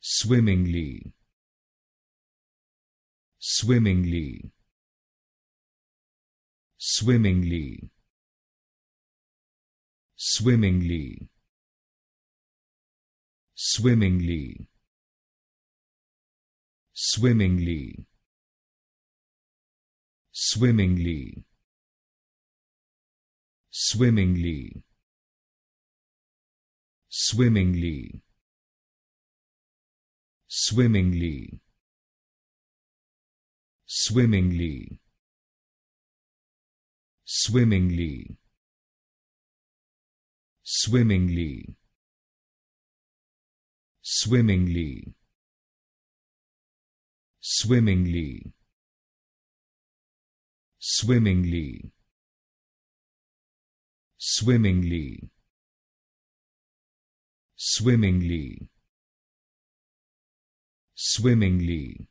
swimmingly, swimmingly, swimmingly, swimmingly, swimmingly, swimmingly, swimmingly, swimmingly, swimmingly, swimmingly, swimmingly, swimmingly, swimmingly, swimmingly, swimmingly, swimmingly, swimmingly, swimmingly, swimmingly,